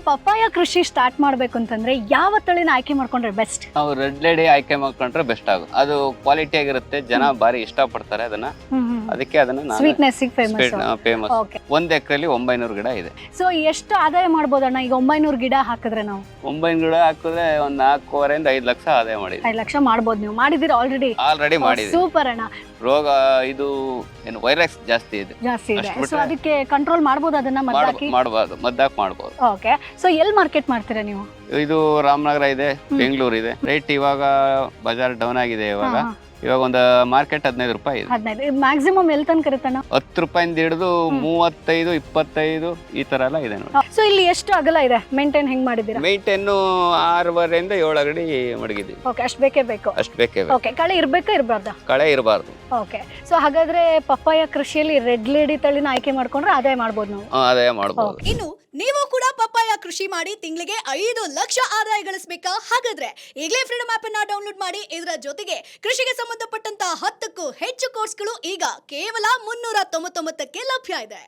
Papaya ಕೃಷಿ start ಮಾಡ್ಬೇಕು ಅಂತಂದ್ರೆ ಯಾವ ತಳಿನ ಆಯ್ಕೆ ಮಾಡ್ಕೊಂಡ್ರೆ ಬೆಸ್ಟ್? ನಾವು ರೆಡ್ ಲೇಡಿ ಆಯ್ಕೆ ಮಾಡ್ಕೊಂಡ್ರೆ ಬೆಸ್ಟ್ ಆಗುತ್ತೆ. ಅದು ಕ್ವಾಲಿಟಿ ಆಗಿರುತ್ತೆ, ಜನ ಬಾರಿ ಇಷ್ಟಪಡ್ತಾರೆ ಅದನ್ನ. ಅದಕ್ಕೆ ಅದನ್ನ ಸ್ವೀಟ್ನೆಸ್ ಫೇಮಸ್. ಫೇಮಸ್. 1 ಎಕರೆಲಿ 900 ಗಿಡ ಇದೆ. ಸೊ ಎಷ್ಟು ಆದಾಯ ಮಾಡ್ಬೋದಣ್ಣ ಈಗ 900 ಗಿಡ ಹಾಕಿದ್ರೆ? ನಾವು 900 ಗಿಡ ಹಾಕಿದ್ರೆ ಒಂದ್ 4.5 5 ಲಕ್ಷ ಆದಾಯ ಮಾಡಿದ್ವಿ. 5 ಲಕ್ಷ ಮಾಡ್ಬೋದು. ನೀವು ಮಾಡಿದಿರ ಆಲ್ರೆಡಿ ಮಾಡಿದ್ವಿ. ಸೂಪರ್ ಅಣ್ಣ. ರೋಗ ಇದು ಏನು ವೈರಸ್ ಜಾಸ್ತಿ ಇದೆ. ಸೊ ಅದಕ್ಕೆ ಕಂಟ್ರೋಲ್ ಮಾಡ್ಬೋದು, ಅದನ್ನ ಮದ್ದಾಕಿ ಮಾಡಬಹುದು, ಮದ್ದಾಕ್ ಮಾಡಬಹುದು. ಓಕೆ. ಸೊ ಎಲ್ಲಿ ಮಾರ್ಕೆಟ್ ಮಾಡ್ತೀರಾ ನೀವು? ಇದು ರಾಮನಗರ ಇದೆ, ಬೆಂಗಳೂರು ಇದೆ. ರೇಟ್ ಇವಾಗ ಬಜಾರ್ ಡೌನ್ ಆಗಿದೆ. ಇವಾಗ ಒಂದು ಮಾರ್ಕೆಟ್ 15 ರೂಪಾಯಿ ಇದೆ. 15. ಮ್ಯಾಕ್ಸಿಮಮ್ ಎಲ್ಲಿ ತನಕ ಇರುತ್ತಣ್ಣ? 10 ರೂಪಾಯಿಂದ ಹಿಡಿದು 35 25 ಈ ತರ ಎಲ್ಲ ಇದೆ ನೋಡಿ. ಸೊ ಇಲ್ಲಿ ಎಷ್ಟು ಅಗಲ ಇದೆ? ಮೇಂಟೈನ್ ಹೆಂಗ್ ಮಾಡಿದ್ದೀರಾ? ಮೇಂಟೈನ್ 6.5 7 ಅಡಿ ಮಡಗಿದ್ದೀವಿ. ಓಕೆ, ಅಷ್ಟು ಬೇಕೇ ಬೇಕು. ಅಷ್ಟು ಬೇಕೇ ಬೇಕು. ಓಕೆ. ಕಳೆ ಇರ್ಬೇಕಾ ಇರಬಾರ್ದಾ? ಕಳೆ ಇರಬಾರ್ದು. ಓಕೆ. ಸೊ ಹಾಗಾದ್ರೆ ಪಪ್ಪಾಯ ಕೃಷಿಯಲ್ಲಿ ರೆಡ್ ಲೇಡಿ ತಳಿನ ಆಯ್ಕೆ ಮಾಡ್ಕೊಂಡ್ರೆ ಆದಾಯ ಮಾಡ್ಬೋದು ನಾವು. ಆದಾಯ ಮಾಡಬಹುದು. ಇನ್ನು ನೀವು ಕೂಡ ಪಪ್ಪಾಯ ಕೃಷಿ ಮಾಡಿ ತಿಂಗಳಿಗೆ 5 ಲಕ್ಷ ಆದಾಯ ಗಳಿಸಬೇಕಾ? ಹಾಗಾದ್ರೆ ಈಗಲೇ ಫ್ರೀಡಮ್ ಆಪ್ ಅನ್ನ ಡೌನ್ಲೋಡ್ ಮಾಡಿ. ಇದರ ಜೊತೆಗೆ ಕೃಷಿಗೆ ಸಂಬಂಧಪಟ್ಟಂತ 10ಕ್ಕೂ ಹೆಚ್ಚು ಕೋರ್ಸ್ಗಳು ಈಗ ಕೇವಲ 399ಕ್ಕೆ ಲಭ್ಯ ಇದೆ.